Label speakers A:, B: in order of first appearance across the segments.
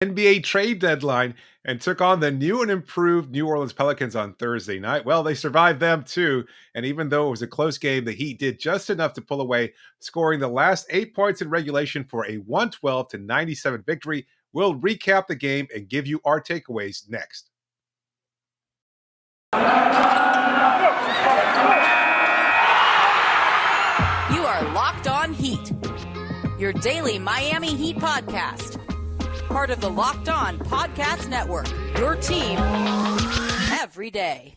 A: NBA trade deadline and took on the new and improved New Orleans Pelicans on Thursday night. Well, they survived them too. And even though it was a close game, the Heat did just enough to pull away, scoring the last 8 points in regulation for a 112-97 victory. We'll recap the game and give you our takeaways next.
B: You are Locked On Heat, your daily Miami Heat podcast. Part of the Locked On Podcast Network, your team every day.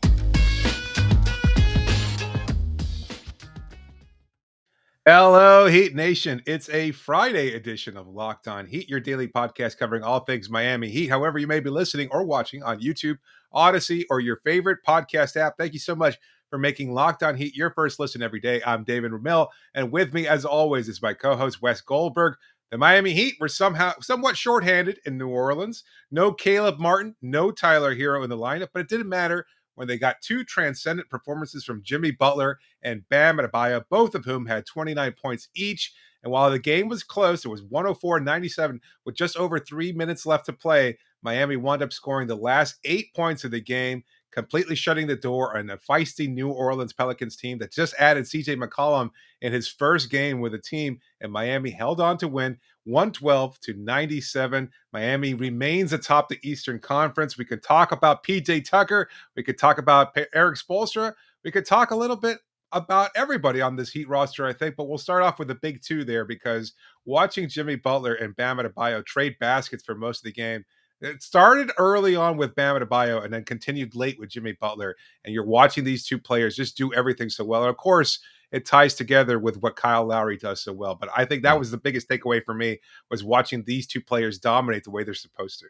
A: Hello, Heat Nation. It's a Friday edition of Locked On Heat, your daily podcast covering all things Miami Heat. However, you may be listening or watching on YouTube, Odyssey, or your favorite podcast app. Thank you so much for making Locked On Heat your first listen every day. I'm David Ramil, and with me, as always, is my co-host, Wes Goldberg. The Miami Heat were somewhat shorthanded in New Orleans. No Caleb Martin, no Tyler Hero in the lineup, but it didn't matter when they got two transcendent performances from Jimmy Butler and Bam Adebayo, both of whom had 29 points each. And while the game was close, it was 104-97 with just over 3 minutes left to play. Miami wound up scoring the last 8 points of the game, completely shutting the door on a feisty New Orleans Pelicans team that just added CJ McCollum in his first game with the team, and Miami held on to win 112-97. Miami remains atop the Eastern Conference. We could talk about PJ Tucker. We could talk about Erik Spoelstra. We could talk a little bit about everybody on this Heat roster, I think, but we'll start off with the big two there, because watching Jimmy Butler and Bam Adebayo trade baskets for most of the game, it started early on with Bam Adebayo and then continued late with Jimmy Butler. And you're watching these two players just do everything so well. And of course, it ties together with what Kyle Lowry does so well. But I think that was the biggest takeaway for me, was watching these two players dominate the way they're supposed to.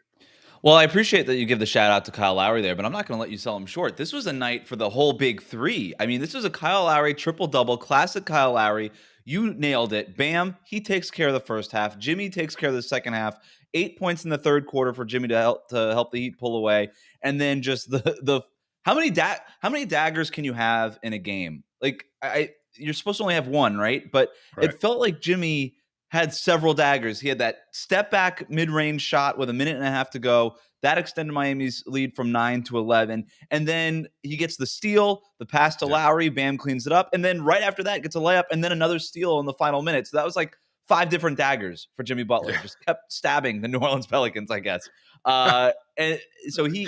C: Well, I appreciate that you give the shout out to Kyle Lowry there, but I'm not going to let you sell him short. This was a night for the whole big three. I mean, this was a Kyle Lowry triple-double, classic Kyle Lowry. You nailed it. Bam, he takes care of the first half. Jimmy takes care of the second half. 8 points in the third quarter for Jimmy to help the Heat pull away. And then just the how many daggers can you have in a game? Like, you're supposed to only have one, right? But It felt like Jimmy had several daggers. He had that step back mid-range shot with a minute and a half to go. That extended Miami's lead from 9 to 11. And then he gets the steal, the pass to Lowry, Bam cleans it up. And then right after that gets a layup and then another steal in the final minute. So that was like 5 different daggers for Jimmy Butler. Just kept stabbing the New Orleans Pelicans, I guess. And so he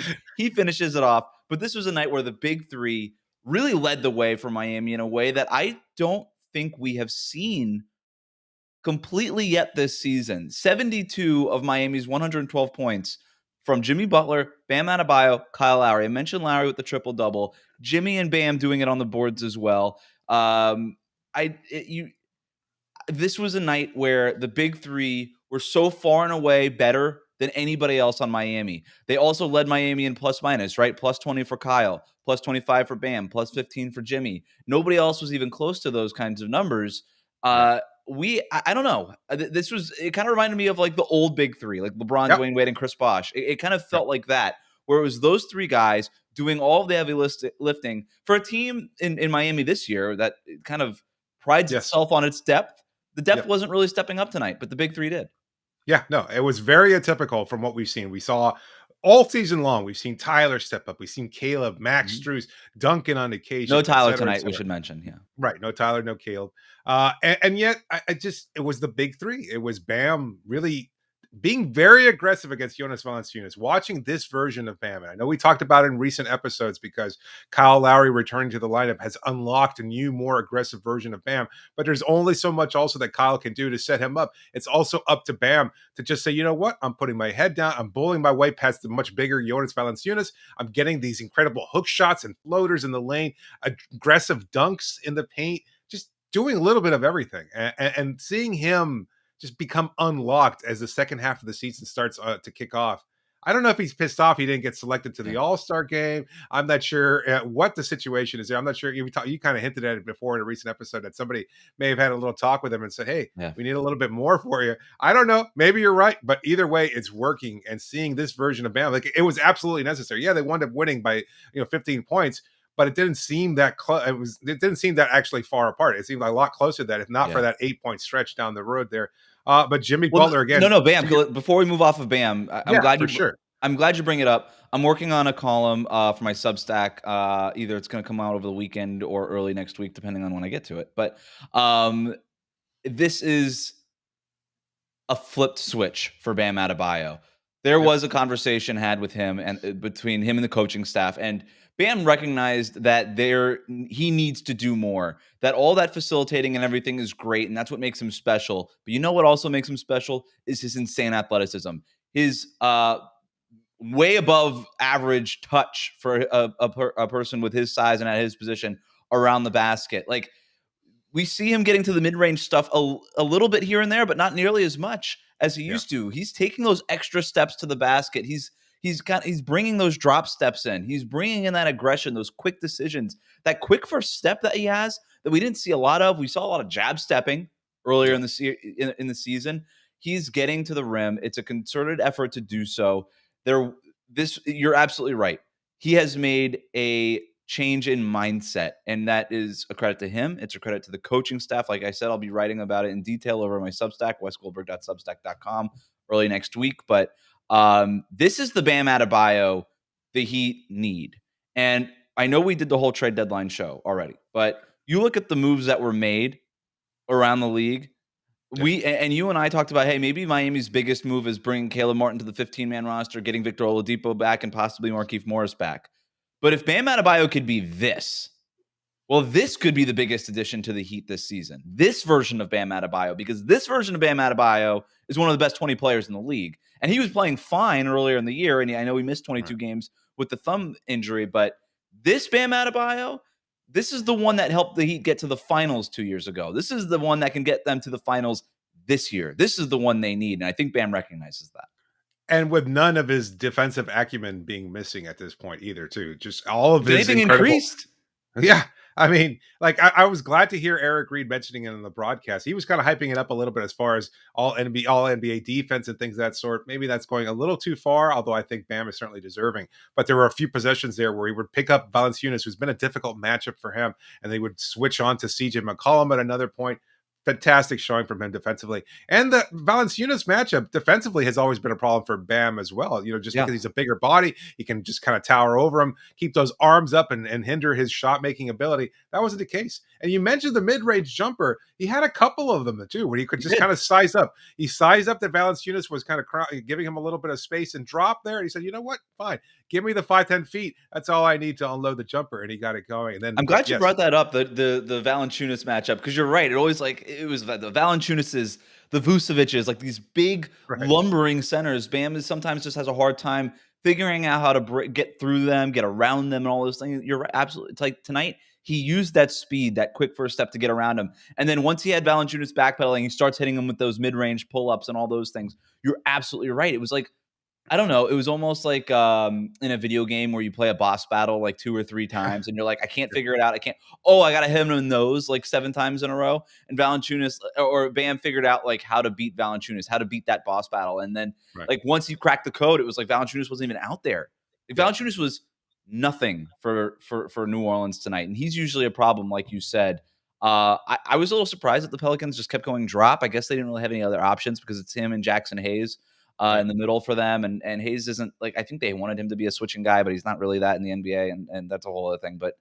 C: finishes it off. But this was a night where the big three really led the way for Miami in a way that I don't think we have seen completely yet this season. 72 of Miami's 112 points from Jimmy Butler, Bam Adebayo, Kyle Lowry. I mentioned Lowry with the triple-double. Jimmy and Bam doing it on the boards as well. This was a night where the big three were so far and away better than anybody else on Miami. They also led Miami in plus-minus, right? Plus 20 for Kyle, plus 25 for Bam, plus 15 for Jimmy. Nobody else was even close to those kinds of numbers. I don't know. It kind of reminded me of like the old big three, like LeBron, Dwayne Wade, and Chris Bosh. It kind of felt like that, where it was those three guys doing all of the heavy lifting for a team in Miami this year that kind of prides itself on its depth. The depth wasn't really stepping up tonight, but the big three did.
A: Yeah, no, it was very atypical from what we've seen. We saw all season long. We've seen Tyler step up. We've seen Caleb, Max Strus, Duncan on occasion.
C: No Tyler tonight, we should mention. Yeah.
A: Right. No Tyler, no Caleb. And yet it was the big three. It was Bam really being very aggressive against Jonas Valanciunas, watching this version of Bam. And I know we talked about it in recent episodes because Kyle Lowry returning to the lineup has unlocked a new, more aggressive version of Bam. But there's only so much also that Kyle can do to set him up. It's also up to Bam to just say, you know what? I'm putting my head down. I'm bowling my way past the much bigger Jonas Valanciunas. I'm getting these incredible hook shots and floaters in the lane, aggressive dunks in the paint, just doing a little bit of everything. And seeing him just become unlocked as the second half of the season starts to kick off. I don't know if he's pissed off he didn't get selected to the All-Star game. I'm not sure what the situation is there. I'm not sure. You kind of hinted at it before in a recent episode that somebody may have had a little talk with him and said, hey, we need a little bit more for you. I don't know. Maybe you're right. But either way, it's working. And seeing this version of Bam, like, it was absolutely necessary. Yeah, they wound up winning by 15 points. But it didn't seem that close. It didn't seem that actually far apart. It seemed a lot closer to that, if not for that 8-point stretch down the road there. But Jimmy
C: Well,
A: Butler again.
C: no, Bam. Before we move off of Bam, I'm glad
A: for sure.
C: I'm glad you bring it up. I'm working on a column for my Substack. Either it's going to come out over the weekend or early next week, depending on when I get to it. But this is a flipped switch for Bam Adebayo. There was a conversation had with him and between him and the coaching staff, and Bam recognized that he needs to do more. That all that facilitating and everything is great, and that's what makes him special. But you know what also makes him special is his insane athleticism. His way above average touch for a person with his size and at his position around the basket. Like, we see him getting to the mid-range stuff a little bit here and there, but not nearly as much as he used to. He's taking those extra steps to the basket. He's bringing those drop steps in. He's bringing in that aggression, those quick decisions, that quick first step that he has that we didn't see a lot of. We saw a lot of jab stepping earlier in the season. He's getting to the rim. It's a concerted effort to do so. You're absolutely right. He has made a change in mindset, and that is a credit to him. It's a credit to the coaching staff. Like I said, I'll be writing about it in detail over my Substack, wesgoldberg.substack.com, early next week. But this is the Bam Adebayo the Heat need. And I know we did the whole trade deadline show already, but you look at the moves that were made around the league. You and I talked about, hey, maybe Miami's biggest move is bringing Caleb Martin to the 15-man roster, getting Victor Oladipo back, and possibly Markieff Morris back. But if Bam Adebayo could be this, well, this could be the biggest addition to the Heat this season. This version of Bam Adebayo, because this version of Bam Adebayo is one of the best 20 players in the league. And he was playing fine earlier in the year, and I know he missed 22 games with the thumb injury, but this Bam Adebayo, this is the one that helped the Heat get to the finals 2 years ago. This is the one that can get them to the finals this year. This is the one they need, and I think Bam recognizes that.
A: And with none of his defensive acumen being missing at this point either, too. Just all of his
C: anything increased.
A: Yeah. I mean, like, I was glad to hear Eric Reed mentioning it in the broadcast. He was kind of hyping it up a little bit as far as all NBA defense and things of that sort. Maybe that's going a little too far, although I think Bam is certainly deserving. But there were a few possessions there where he would pick up Valanciunas, who's been a difficult matchup for him, and they would switch on to CJ McCollum at another point. Fantastic showing from him defensively. And the Valanciunas matchup defensively has always been a problem for Bam as well. Because he's a bigger body, he can just kind of tower over him, keep those arms up and hinder his shot-making ability. That wasn't the case. And you mentioned the mid-range jumper. He had a couple of them, too, where he could just kind of size up. He sized up that Valanciunas was kind of giving him a little bit of space and drop there. And he said, you know what? Fine. Give me the 5-10 feet. That's all I need to unload the jumper. And he got it going. And then
C: I'm glad you brought that up, the Valanciunas matchup, because you're right. It was the Valanciunas, the Vucevic's, like these big lumbering centers. Bam sometimes just has a hard time figuring out how to get through them, get around them, and all those things. You're right, absolutely. It's like tonight, he used that speed, that quick first step to get around him. And then once he had Valanciunas backpedaling, he starts hitting him with those mid-range pull-ups and all those things. You're absolutely right. It was like, I don't know. It was almost like in a video game where you play a boss battle like 2 or 3 times and you're like, I can't figure it out. I got to hit him in those like 7 times in a row. And Valanciunas or Bam figured out like how to beat Valanciunas, how to beat that boss battle. And then like once he cracked the code, it was like Valanciunas wasn't even out there. Like, Valanciunas was nothing for New Orleans tonight. And he's usually a problem, like you said. I was a little surprised that the Pelicans just kept going drop. I guess they didn't really have any other options because it's him and Jackson Hayes in the middle for them. And Hayes isn't like, I think they wanted him to be a switching guy, but he's not really that in the NBA. And that's a whole other thing. But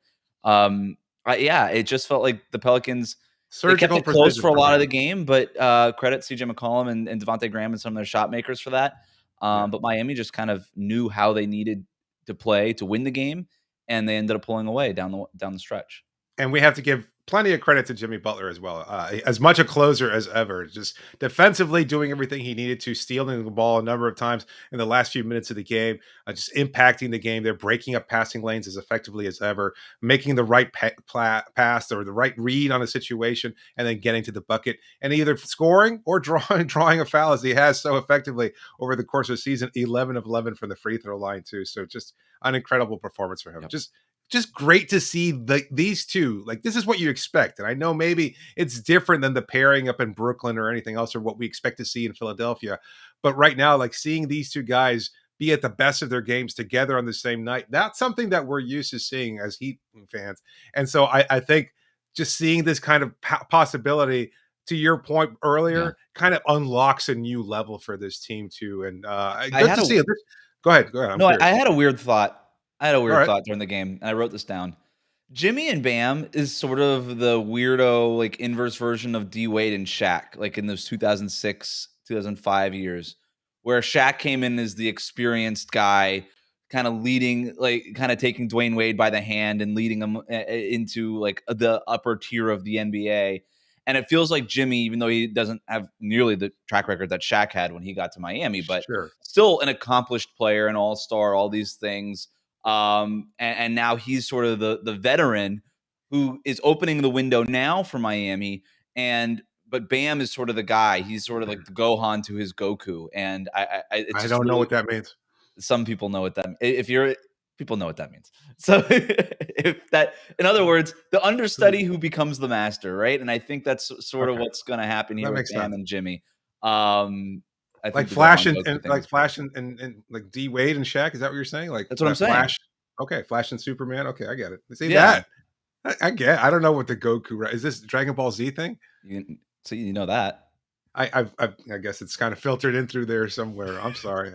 C: it just felt like the Pelicans, they kept it close for a lot of the game, but credit CJ McCollum and Devontae Graham and some of their shot makers for that. But Miami just kind of knew how they needed to play to win the game, and they ended up pulling away down the stretch.
A: And we have to give plenty of credit to Jimmy Butler as well. As much a closer as ever, just defensively doing everything he needed to, stealing the ball a number of times in the last few minutes of the game, just impacting the game. They're breaking up passing lanes as effectively as ever, making the right pass or the right read on a situation, and then getting to the bucket and either scoring or drawing a foul as he has so effectively over the course of the season. 11 of 11 from the free throw line too. So just an incredible performance for him. Yep. Just great to see these two. Like, this is what you expect. And I know maybe it's different than the pairing up in Brooklyn or anything else or what we expect to see in Philadelphia. But right now, like, seeing these two guys be at the best of their games together on the same night, that's something that we're used to seeing as Heat fans. And so I think just seeing this kind of possibility to your point
C: Yeah.
A: earlier, kind of unlocks a new level for this team too. And
C: I
A: good
C: had
A: to
C: a
A: see it. Go ahead. I'm
C: no, I
A: curious.
C: had a weird thought. I had a
A: All
C: weird
A: right.
C: thought during the game, and I wrote this down. Jimmy and Bam is sort of the weirdo, like, inverse version of D Wade and Shaq, like in those 2006, 2005 years, where Shaq came in as the experienced guy, kind of leading, like, kind of taking Dwayne Wade by the hand and leading him into like the upper tier of the NBA. And it feels like Jimmy, even though he doesn't have nearly the track record that Shaq had when he got to Miami, but
A: Sure.
C: still an accomplished player, an all-star, all these things. And now he's sort of the veteran who is opening the window now for Miami. But Bam is sort of the guy. He's sort of like the Gohan to his Goku. And it's
A: I
C: just
A: don't know
C: really,
A: what that means.
C: some people know what that, if you're, people know what that means. So if that, in other words, the understudy who becomes the master, right? And I think that's sort of
A: Okay.
C: what's going to happen here
A: That
C: with
A: makes
C: Bam
A: sense.
C: and Jimmy. I
A: Like
C: think the
A: Flash
C: Gohan
A: and,
C: Goku thing
A: like
C: is great.
A: Flash and like D Wade and Shaq. Is that what you're saying? Like
C: That's what I'm saying.
A: Flash. Okay, Flash and Superman. Okay, I get it. See
C: Yeah.
A: that? I get. I don't know what the Goku is. This Dragon Ball Z thing?
C: So you know that.
A: I guess it's kind of filtered in through there somewhere. I'm sorry.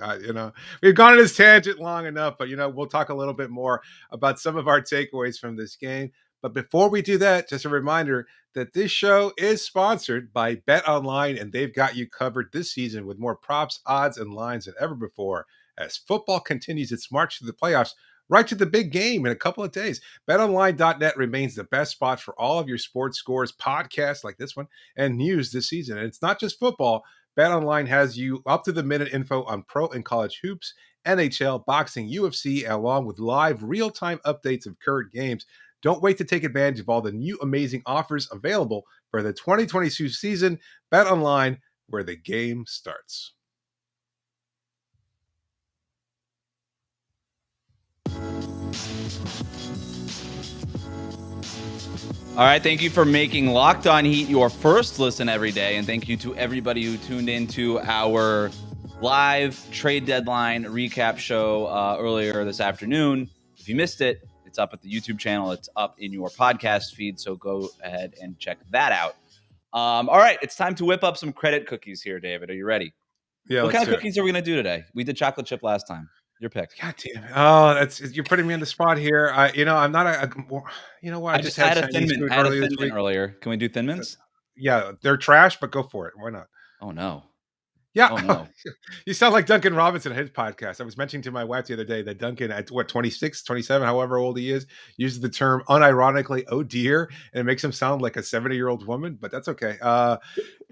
A: We've gone on this tangent long enough, but we'll talk a little bit more about some of our takeaways from this game. But before we do that, just a reminder that this show is sponsored by Bet Online, and they've got you covered this season with more props, odds, and lines than ever before. As football continues its march to the playoffs, right to the big game in a couple of days, BetOnline.net remains the best spot for all of your sports scores, podcasts like this one, and news this season. And it's not just football. BetOnline has you up to the minute info on pro and college hoops, NHL, boxing, UFC, along with live real-time updates of current games. Don't wait to take advantage of all the new amazing offers available for the 2022 season. BetOnline, where the game starts.
C: All right, thank you for making Locked On Heat your first listen every day, and thank you to everybody who tuned into our live trade deadline recap show earlier this afternoon. If you missed it, it's up at the YouTube channel. It's up in your podcast feed, so go ahead and check that out. All right, it's time to whip up some credit cookies here, David. Are you ready?
A: Yeah,
C: What
A: let's
C: kind
A: do
C: of cookies are we going to do today? We did chocolate chip last time. Your pick.
A: God damn it. Oh, you're putting me on the spot here. I'm not you know what? I just had
C: a
A: Chinese
C: Thin Mint.
A: food
C: I had a
A: earlier
C: Thin
A: this
C: Mint
A: week.
C: earlier. Can we do Thin Mints?
A: Yeah, they're trash, but go for it. Why not?
C: Oh, no.
A: Yeah.
C: Oh, no.
A: You sound like Duncan Robinson at his podcast. I was mentioning to my wife the other day that Duncan, at 26, 27, however old he is, uses the term unironically, oh dear, and it makes him sound like a 70-year-old woman, but that's okay.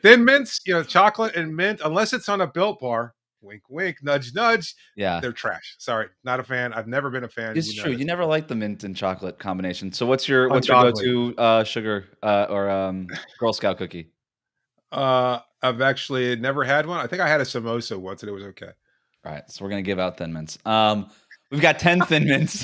A: Thin Mints, chocolate and mint, unless it's on a Built Bar, wink, wink, nudge, nudge.
C: Yeah.
A: They're trash. Sorry, not a fan. I've never been a fan.
C: It's true. You never liked the mint and chocolate combination. So what's your
A: Ungodly.
C: go-to sugar or Girl Scout cookie?
A: I've actually never had one. I think I had a samosa once and it was okay.
C: All right, so we're gonna give out Thin Mints. We've got 10 Thin Mints.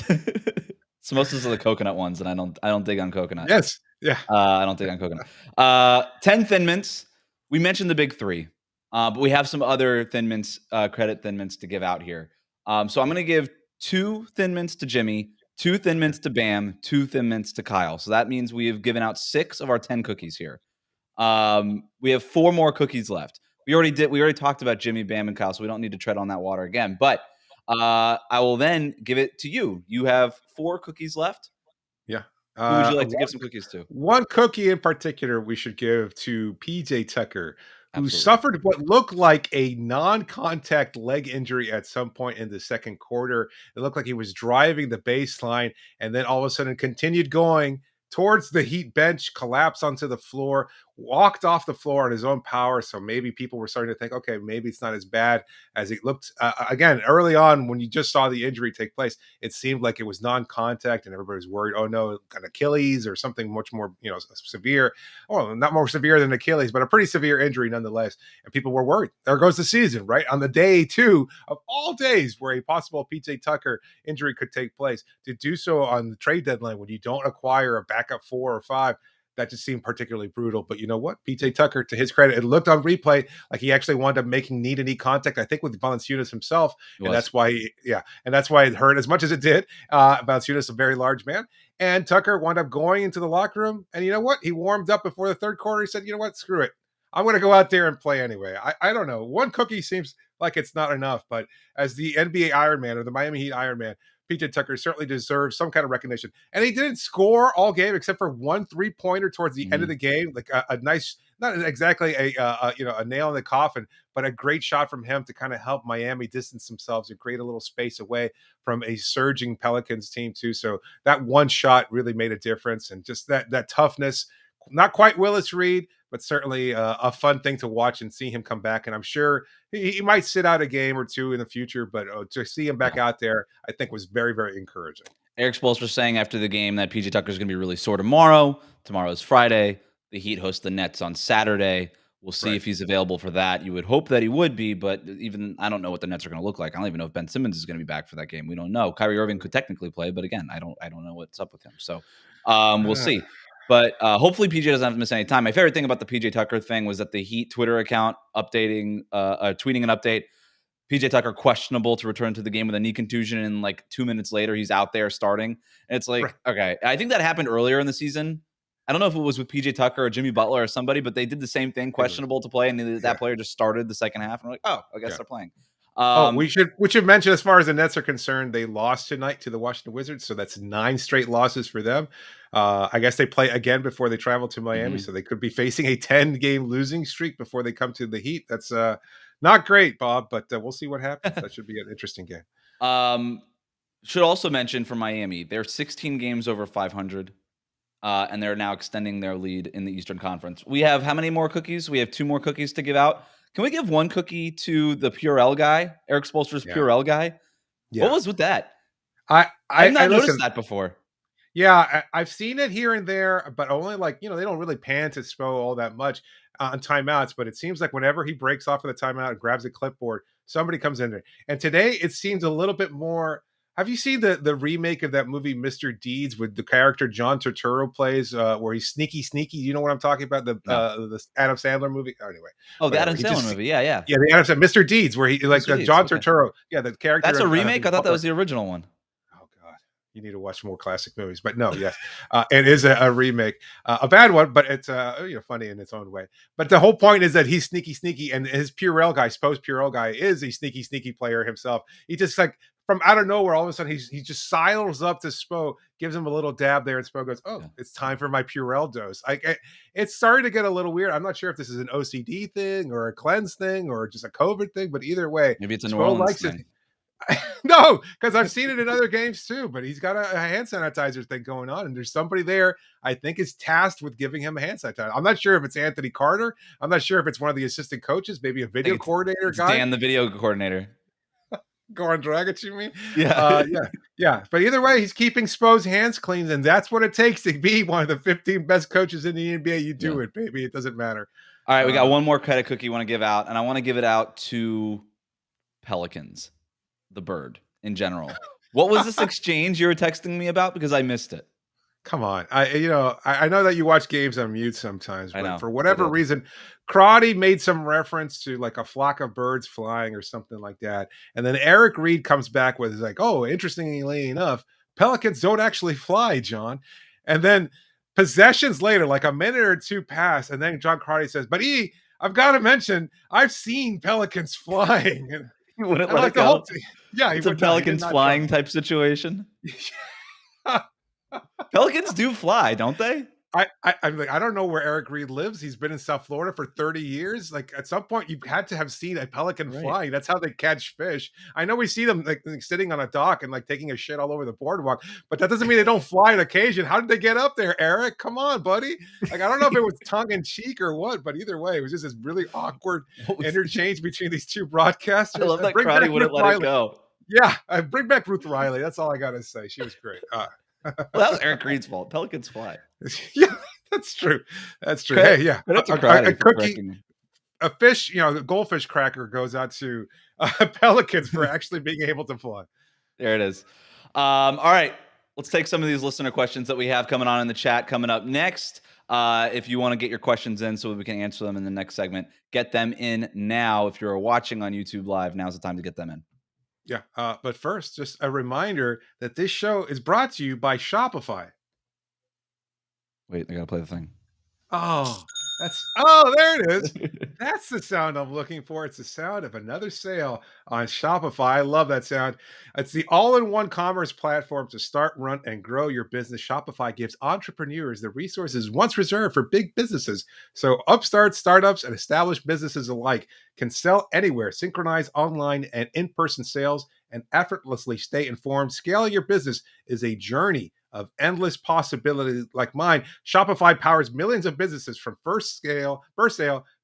C: Samosas are the coconut ones, and I don't dig on coconut.
A: Yes, yeah.
C: I don't dig on coconut. 10 Thin Mints. We mentioned the big three, but we have some other Thin Mints, credit Thin Mints to give out here. So I'm gonna give 2 Thin Mints to Jimmy, 2 Thin Mints to Bam, 2 Thin Mints to Kyle. So that means we have given out 6 of our 10 cookies here. We have 4 more cookies left. We already talked about Jimmy, Bam, and Kyle, so we don't need to tread on that water again. But I will then give it to you. You have 4 cookies left.
A: Yeah.
C: Who would you like to give some cookies to?
A: One cookie in particular we should give to PJ Tucker, who
C: Absolutely.
A: suffered what looked like a non-contact leg injury at some point in the second quarter. It looked like he was driving the baseline and then all of a sudden continued going towards the Heat bench, collapsed onto the floor, walked off the floor on his own power. So maybe people were starting to think, okay, maybe it's not as bad as it looked. Again, early on, when you just saw the injury take place, it seemed like it was non-contact and everybody was worried, oh no, an Achilles or something much more, severe. Well, not more severe than Achilles, but a pretty severe injury nonetheless. And people were worried. There goes the season, right? On the day 2 of all days where a possible PJ Tucker injury could take place, to do so on the trade deadline when you don't acquire a backup 4 or 5, that just seemed particularly brutal. But you know what? PJ Tucker, to his credit, it looked on replay like he actually wound up making knee-to-knee contact, I think, with Valanciunas himself. And that's why, it hurt as much as it did. Valanciunas, a very large man. And Tucker wound up going into the locker room. And you know what? He warmed up before the third quarter. He said, you know what? Screw it. I'm going to go out there and play anyway. I don't know. One cookie seems like it's not enough, but as the NBA Iron Man or the Miami Heat Iron Man, PJ Tucker certainly deserves some kind of recognition. And he didn't score all game except for one 3-pointer towards the end of the game, like a nice, not exactly a nail in the coffin, but a great shot from him to kind of help Miami distance themselves and create a little space away from a surging Pelicans team too. So that one shot really made a difference, and just that toughness. Not quite Willis Reed, but certainly a fun thing to watch and see him come back. And I'm sure he might sit out a game or two in the future, but to see him back out there, I think was very, very encouraging.
C: Erik Spoelstra saying after the game that PJ Tucker is going to be really sore tomorrow. Tomorrow is Friday. The Heat host the Nets on Saturday. We'll see if he's available for that. You would hope that he would be, but even I don't know what the Nets are going to look like. I don't even know if Ben Simmons is going to be back for that game. We don't know. Kyrie Irving could technically play, but again, I don't know what's up with him. So we'll see. But hopefully PJ doesn't have to miss any time. My favorite thing about the PJ Tucker thing was that the Heat Twitter account tweeting an update. PJ Tucker questionable to return to the game with a knee contusion, and like 2 minutes later, he's out there starting. And it's like, okay, I think that happened earlier in the season. I don't know if it was with PJ Tucker or Jimmy Butler or somebody, but they did the same thing, questionable to play, and that player just started the second half. And I'm like, oh, I guess they're playing.
A: We should mention, as far as the Nets are concerned, they lost tonight to the Washington Wizards, so that's 9 straight losses for them. I guess they play again before they travel to Miami, so they could be facing a 10-game losing streak before they come to the Heat. That's not great, Bob, but we'll see what happens. That should be an interesting game.
C: Should also mention for Miami, they're 16 games over 500. And they're now extending their lead in the Eastern Conference. We have how many more cookies? We have 2 more cookies to give out. Can we give 1 cookie to the Purell guy, Erik Spoelstra's Purell guy? Yeah. What was with that? I've not noticed that before.
A: Yeah, I've seen it here and there, but only like, they don't really pan to Spo all that much on timeouts. But it seems like whenever he breaks off of the timeout and grabs a clipboard, somebody comes in there. And today it seems a little bit more. Have you seen the remake of that movie, Mr. Deeds, with the character John Turturro plays, where he's sneaky? You know what I'm talking about? The Adam Sandler movie? Oh, anyway.
C: The Adam Sandler movie. Yeah.
A: Yeah, the Adam Sandler, Mr. Deeds, where he, like, John Turturro. Yeah, the character.
C: That's a remake? I thought that was the original one.
A: Oh, God. You need to watch more classic movies. But no, yes. It is a remake. A bad one, but it's funny in its own way. But the whole point is that he's sneaky, and his Purell guy, Spo's Purell guy, is a sneaky player himself. He just, like, from out of nowhere, all of a sudden, he just sidles up to Spo, gives him a little dab there, and Spo goes, it's time for my Purell dose. It's starting to get a little weird. I'm not sure if this is an OCD thing or a cleanse thing or just a COVID thing, but either way,
C: maybe it's a New Orleans thing.
A: No, because I've seen it in other games too, but he's got a hand sanitizer thing going on, and there's somebody there I think is tasked with giving him a hand sanitizer. I'm not sure if it's Anthony Carter. I'm not sure if it's one of the assistant coaches, maybe a video coordinator guy.
C: Dan, the video coordinator.
A: Goran Dragic, you mean?
C: Yeah.
A: But either way, he's keeping Spo's hands clean, and that's what it takes to be one of the 15 best coaches in the NBA. You do it, baby. It doesn't matter.
C: All right, we got one more credit cookie you want to give out, and I want to give it out to Pelicans, the bird in general. What was this exchange you were texting me about? Because I missed it.
A: Come on. I know that you watch games on mute sometimes, but for whatever reason, Crotty made some reference to like a flock of birds flying or something like that. And then Eric Reed comes back with, like, oh, interestingly enough, Pelicans don't actually fly, John. And then possessions later, like a minute or two pass, and then John Crotty says, but I've got to mention, I've seen Pelicans flying. And
C: he wouldn't let it go.
A: Yeah,
C: it's a Pelicans flying type situation. Pelicans do fly, don't they?
A: I'm like, I don't know where Eric Reed lives. He's been in South Florida for 30 years. Like, at some point, you had to have seen a pelican flying. That's how they catch fish. I know we see them like sitting on a dock and like taking a shit all over the boardwalk, but that doesn't mean they don't fly on occasion. How did they get up there, Eric? Come on, buddy. Like, I don't know if it was tongue in cheek or what, but either way, it was just this really awkward interchange between these two broadcasters.
C: I love that Crowdy wouldn't let it go.
A: Yeah, bring back Ruth Riley. That's all I got to say. She was great.
C: Well, that was Eric Reed's fault. Pelicans fly.
A: Yeah, that's true. That's true. Hey, yeah. A cookie, a fish, the goldfish cracker goes out to Pelicans for actually being able to fly.
C: There it is. All right. Let's take some of these listener questions that we have coming on in the chat coming up next. If you want to get your questions in so we can answer them in the next segment, get them in now. If you're watching on YouTube Live, now's the time to get them in.
A: Yeah, but first, just a reminder that this show is brought to you by Shopify.
C: Wait, I gotta play the thing.
A: Oh, There it is. That's the sound I'm looking for. It's the sound of another sale on Shopify. I love that sound. It's the all-in-one commerce platform to start, run, and grow your business. Shopify gives entrepreneurs the resources once reserved for big businesses. So upstarts, startups, and established businesses alike can sell anywhere, synchronize online and in-person sales, and effortlessly stay informed. Scaling your business is a journey of endless possibilities like mine. Shopify powers millions of businesses from first sale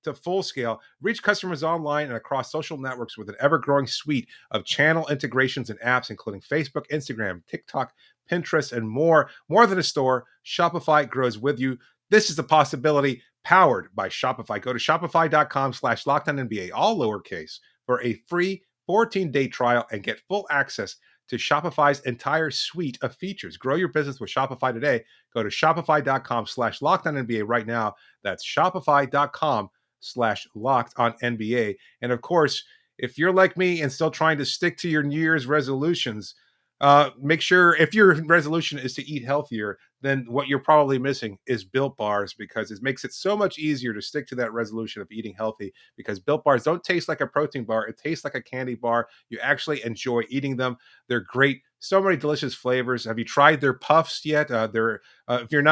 A: to full scale. Reach customers online and across social networks with an ever-growing suite of channel integrations and apps, including Facebook, Instagram, TikTok, Pinterest, and more. More than a store, Shopify grows with you. This is the possibility powered by Shopify. Go to shopify.com/LockedOnNBA, all lowercase, for a free 14-day trial and get full access to Shopify's entire suite of features. Grow your business with Shopify today. Go to shopify.com/LockedOnNBA right now. That's shopify.com/LockedOnNBA. And of course, if you're like me and still trying to stick to your New Year's resolutions, make sure if your resolution is to eat healthier, then what you're probably missing is Built Bars, because it makes it so much easier to stick to that resolution of eating healthy, because Built Bars don't taste like a protein bar. It tastes like a candy bar. You actually enjoy eating them. They're great. So many delicious flavors. Have you tried their puffs yet? If you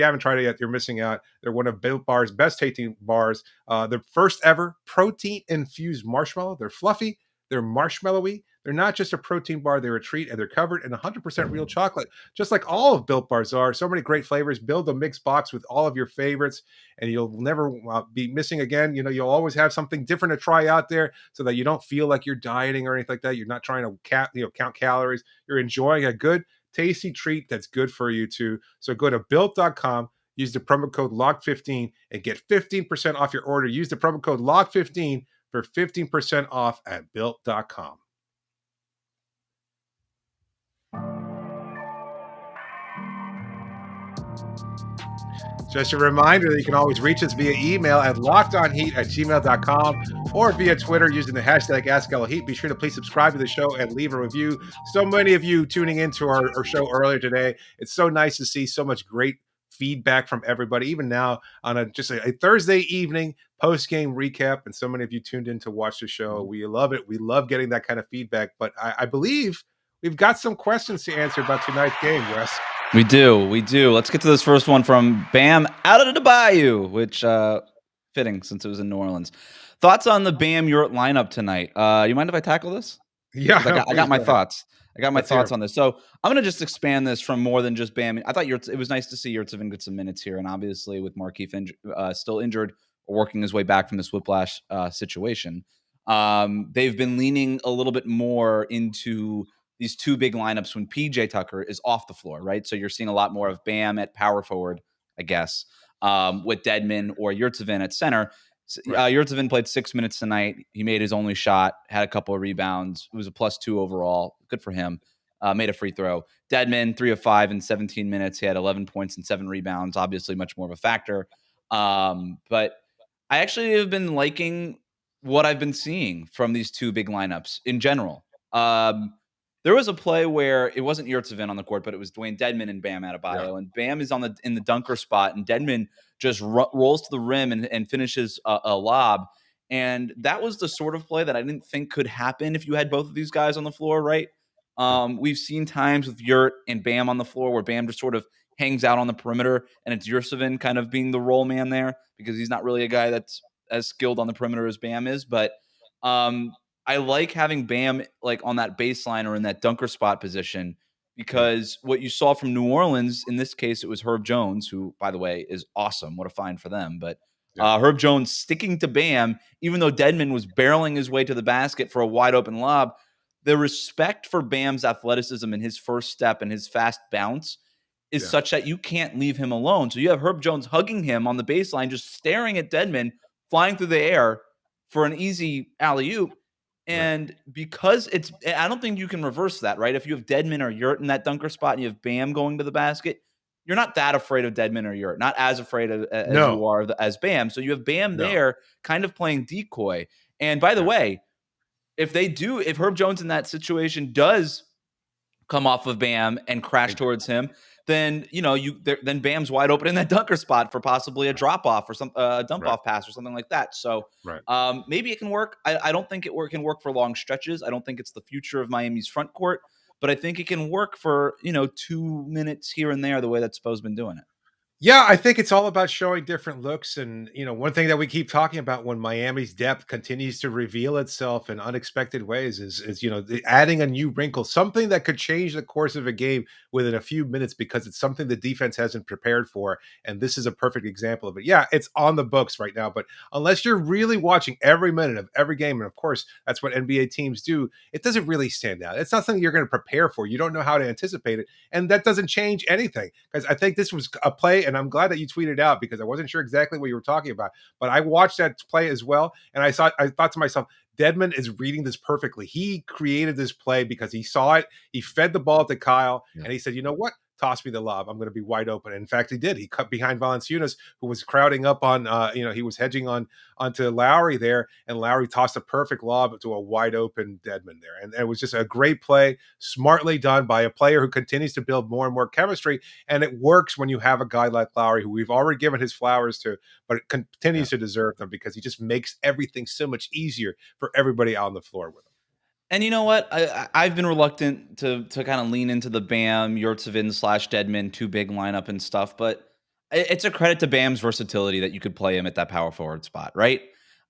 A: haven't tried it yet, you're missing out. They're one of Built Bar's best tasting bars. The first ever protein infused marshmallow. They're fluffy. They're marshmallowy. They're not just a protein bar, they're a treat, and they're covered in 100% real chocolate, just like all of Built Bars are. So many great flavors. Build a mixed box with all of your favorites, and you'll never be missing again. You'll always have something different to try out there so that you don't feel like you're dieting or anything like that. You're not trying to count calories. You're enjoying a good, tasty treat that's good for you too. So go to built.com. Use the promo code LOCK15 and get 15% off your order. Use the promo code LOCK15 for 15% off at built.com. Just a reminder that you can always reach us via email at lockedonheat@gmail.com or via Twitter using the hashtag AskLHeat. Be sure to please subscribe to the show and leave a review. So many of you tuning into our show earlier today. It's so nice to see so much great feedback from everybody, even now on a Thursday evening post-game recap. And so many of you tuned in to watch the show. We love it. We love getting that kind of feedback. But I believe we've got some questions to answer about tonight's game, Wes.
C: We do. Let's get to this first one from Bam out of the Bayou, which fitting since it was in New Orleans. Thoughts on the Bam Urt lineup tonight? You mind if I tackle this?
A: Yeah,
C: I got my thoughts. I got my thoughts on this. So I'm going to just expand this from more than just Bam. I thought it was nice to see Yurtseven get some minutes here, and obviously with Markieff still injured or working his way back from this whiplash situation, they've been leaning a little bit more into these two big lineups when PJ Tucker is off the floor, right? So you're seeing a lot more of Bam at power forward, I guess, with Dedmon or Yurtseven at center. Right. Yurtseven played 6 minutes tonight. He made his only shot, had a couple of rebounds. It was a +2 overall. Good for him. Made a free throw. Dedmon, 3 of 5 in 17 minutes. He had 11 points and 7 rebounds. Obviously much more of a factor. But I actually have been liking what I've been seeing from these two big lineups in general. There was a play where it wasn't Yurtseven on the court, but it was Dwayne Dedmon and Bam Adebayo. Yeah. And Bam is in the dunker spot, and Dedmon just rolls to the rim and finishes a lob. And that was the sort of play that I didn't think could happen if you had both of these guys on the floor, right? We've seen times with Yurt and Bam on the floor where Bam just sort of hangs out on the perimeter, and it's Yurtseven kind of being the role man there because he's not really a guy that's as skilled on the perimeter as Bam is. But I like having Bam like on that baseline or in that dunker spot position because what you saw from New Orleans, in this case, it was Herb Jones, who, by the way, is awesome. What a find for them. But Herb Jones sticking to Bam, even though Dedmon was barreling his way to the basket for a wide open lob, the respect for Bam's athleticism and his first step and his fast bounce is such that you can't leave him alone. So you have Herb Jones hugging him on the baseline, just staring at Dedmon, flying through the air for an easy alley-oop. And because I don't think you can reverse that, right? If you have Dedmon or Yurt in that dunker spot and you have Bam going to the basket, you're not that afraid of Dedmon or Yurt, not as afraid as you are as Bam. So you have Bam there kind of playing decoy. And by the way, if Herb Jones in that situation does come off of Bam and crash towards him, then then Bam's wide open in that dunker spot for possibly a drop off or some dump
A: Right.
C: off pass or something like that. So
A: Right.
C: maybe it can work. I don't think can work for long stretches. I don't think it's the future of Miami's front court, but I think it can work for 2 minutes here and there the way that Spo's been doing it.
A: Yeah, I think it's all about showing different looks. And, one thing that we keep talking about when Miami's depth continues to reveal itself in unexpected ways is adding a new wrinkle, something that could change the course of a game within a few minutes because it's something the defense hasn't prepared for. And this is a perfect example of it. Yeah, it's on the books right now, but unless you're really watching every minute of every game, and of course, that's what NBA teams do, it doesn't really stand out. It's not something you're going to prepare for. You don't know how to anticipate it. And that doesn't change anything because I think this was a play. And I'm glad that you tweeted out because I wasn't sure exactly what you were talking about. But I watched that play as well, and I thought to myself, Dedmon is reading this perfectly. He created this play because he saw it. He fed the ball to Kyle, and he said, "You know what? Toss me the lob. I'm going to be wide open." And in fact, he did. He cut behind Valanciunas, who was crowding up on, he was hedging onto Lowry there, and Lowry tossed a perfect lob to a wide open Dedmon there. And it was just a great play, smartly done by a player who continues to build more and more chemistry. And it works when you have a guy like Lowry, who we've already given his flowers to, but it continues to deserve them because he just makes everything so much easier for everybody on the floor with him.
C: And you know what? I've been reluctant to kind of lean into the Bam, Yurtsevin / Dedmon too big lineup and stuff, but it's a credit to Bam's versatility that you could play him at that power forward spot, right?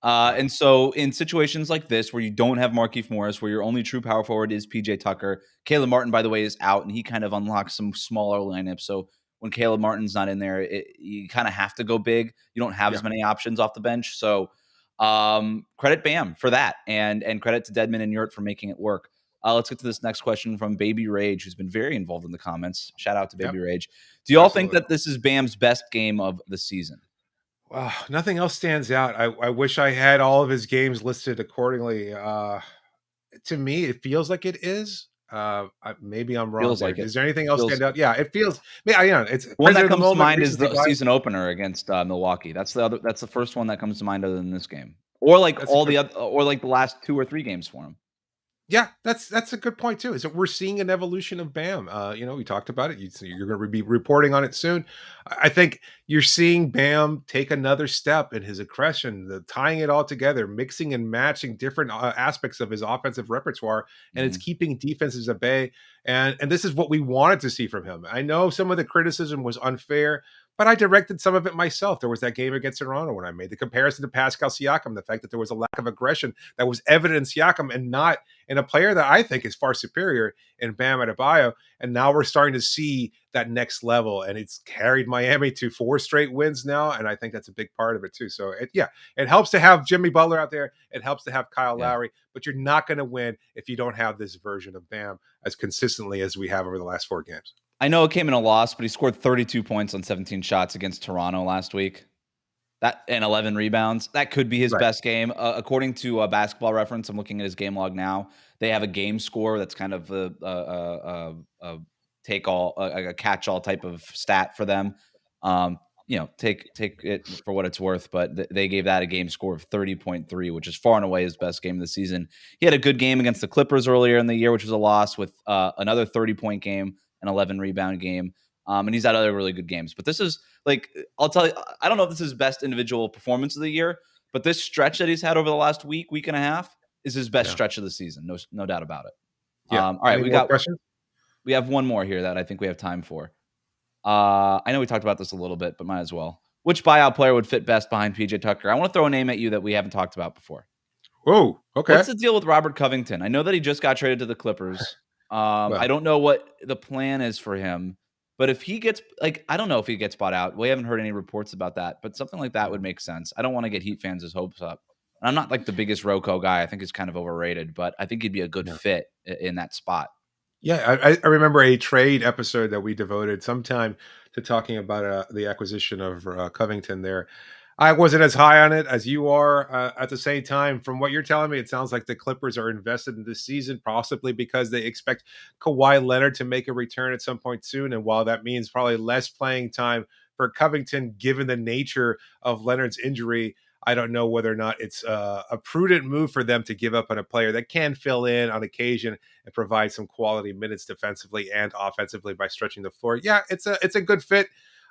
A: Right.
C: And so in situations like this, where you don't have Markieff Morris, where your only true power forward is PJ Tucker, Caleb Martin, by the way, is out, and he kind of unlocks some smaller lineups. So when Caleb Martin's not in there, you kind of have to go big. You don't have as many options off the bench. So credit Bam for that, and credit to Dedmon and Yurt for making it work. Let's get to this next question from Baby Rage, who's been very involved in the comments. Shout out to Baby Rage. Do you all think that this is Bam's best game of the season?
A: Wow, nothing else stands out. I wish I had all of his games listed accordingly. To me, it feels like it is. Maybe I'm wrong
C: Feels
A: there.
C: like it.
A: Is there anything else
C: Feels
A: stand out? Yeah, it feels. It's
C: one that
A: president of the
C: comes to
A: moment,
C: mind is
A: recency
C: the
A: bias.
C: season opener against Milwaukee. That's the first one that comes to mind other than this game, or like
A: That's a
C: all
A: good
C: the other, or like the last 2 or 3 games for him.
A: Yeah, that's a good point too. Is that we're seeing an evolution of Bam. We talked about it. You're going to be reporting on it soon. I think you're seeing Bam take another step in his aggression, the tying it all together, mixing and matching different aspects of his offensive repertoire, and it's keeping defenses at bay. And this is what we wanted to see from him. I know some of the criticism was unfair, but I directed some of it myself. There was that game against Toronto when I made the comparison to Pascal Siakam, the fact that there was a lack of aggression that was evident in Siakam and not in a player that I think is far superior in Bam Adebayo. And now we're starting to see that next level, and it's carried Miami to 4 straight wins now, and I think that's a big part of it too. So it helps to have Jimmy Butler out there. It helps to have Kyle Lowry, but you're not going to win if you don't have this version of Bam as consistently as we have over the last 4 games.
C: I know it came in a loss, but he scored 32 points on 17 shots against Toronto last week. That and 11 rebounds. That could be his best game. According to Basketball Reference, I'm looking at his game log now. They have a game score that's kind of a catch-all type of stat for them. Take it for what it's worth, but they gave that a game score of 30.3, which is far and away his best game of the season. He had a good game against the Clippers earlier in the year, which was a loss, with another 30-point game, an 11 rebound game. And he's had other really good games. But this is, like, I'll tell you, I don't know if this is his best individual performance of the year, but this stretch that he's had over the last week and a half is his best stretch of the season. No doubt about it.
A: Yeah.
C: All right,
A: Any more questions?
C: We have one more here that I think we have time for. I know we talked about this a little bit, but might as well. Which buyout player would fit best behind PJ Tucker? I want to throw a name at you that we haven't talked about before.
A: Whoa, okay.
C: What's the deal with Robert Covington? I know that he just got traded to the Clippers. I don't know what the plan is for him, but if he gets, I don't know if he gets bought out. We haven't heard any reports about that, but something like that would make sense. I don't want to get Heat fans' hopes up. I'm not like the biggest Rocco guy. I think he's kind of overrated, but I think he'd be a good fit in that spot.
A: Yeah, I remember a trade episode that we devoted some time to talking about the acquisition of Covington there. I wasn't as high on it as you are. At the same time, from what you're telling me, it sounds like the Clippers are invested in this season, possibly because they expect Kawhi Leonard to make a return at some point soon. And while that means probably less playing time for Covington, given the nature of Leonard's injury, I don't know whether or not it's a prudent move for them to give up on a player that can fill in on occasion and provide some quality minutes defensively and offensively by stretching the floor. Yeah, it's a good fit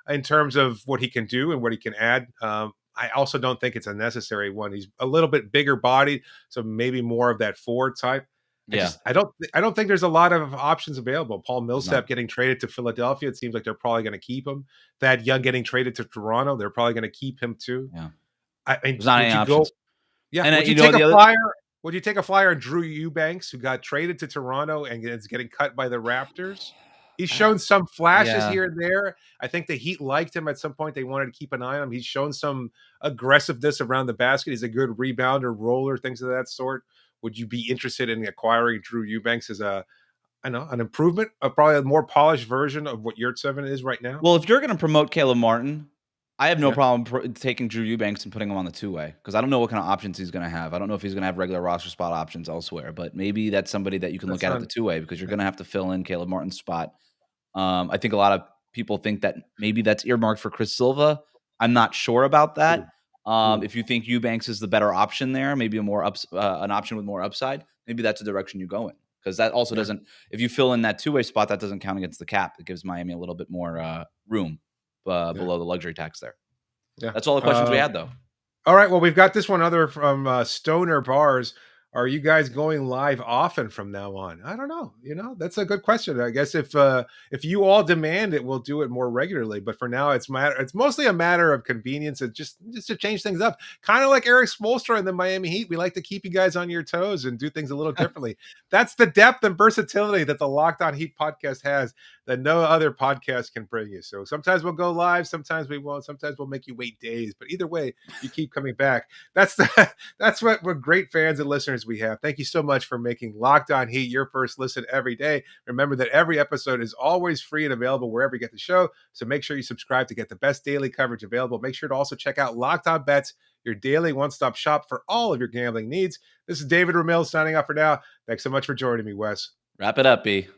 A: in terms of what he can do and what he can add. I also don't think it's a necessary one. He's a little bit bigger bodied, so maybe more of that forward type.
C: Yeah,
A: I don't think there's a lot of options available. Paul
C: there's
A: Millsap
C: not.
A: getting traded to Philadelphia. It seems like they're probably going to keep him. Thad Young getting traded to Toronto. They're probably going to keep him too.
C: Yeah,
A: I mean,
C: there's not any options.
A: yeah,
C: And
A: would you
C: you know
A: take a
C: the other.
A: flyer? Would you take a flyer on Drew Eubanks, who got traded to Toronto and is getting cut by the Raptors? He's shown some flashes
C: Yeah.
A: here and there. I think the Heat liked him at some point. They wanted to keep an eye on him. He's shown some aggressiveness around the basket. He's a good rebounder, roller, things of that sort. Would you be interested in acquiring Drew Eubanks as an improvement, probably a more polished version of what Yurtseven is right now?
C: Well, if you're going to promote Caleb Martin, I have no
A: Yeah.
C: problem taking Drew Eubanks and putting him on the two-way because I don't know what kind of options he's going to have. I don't know if he's going to have regular roster spot options elsewhere, but maybe that's somebody that you can look at the two-way because you're going to have to fill in Caleb Martin's spot. I think a lot of people think that maybe that's earmarked for Chris Silva. I'm not sure about that. If you think Eubanks is the better option there, maybe an option with more upside, maybe that's the direction you go in. Because that also doesn't, if you fill in that two-way spot, that doesn't count against the cap. It gives Miami a little bit more room below the luxury tax there.
A: Yeah.
C: That's all the questions we had, though.
A: All right. Well, we've got this one other from Stoner Bars. Are you guys going live often from now on? I don't know. That's a good question. I guess if you all demand it, we'll do it more regularly. But for now, it's mostly a matter of convenience and just to change things up. Kind of like Erik Spoelstra and the Miami Heat. We like to keep you guys on your toes and do things a little differently. That's the depth and versatility that the Locked On Heat podcast has that no other podcast can bring you. So sometimes we'll go live, sometimes we won't, sometimes we'll make you wait days. But either way, you keep coming back. That's what we're great fans and listeners we have. Thank you so much for making Locked On Heat your first listen every day. Remember that every episode is always free and available wherever you get the show. So make sure you subscribe to get the best daily coverage available. Make sure to also check out Locked On Bets, your daily one-stop shop for all of your gambling needs. This is David Ramil signing off for now. Thanks so much for joining me, Wes.
C: Wrap it up, B.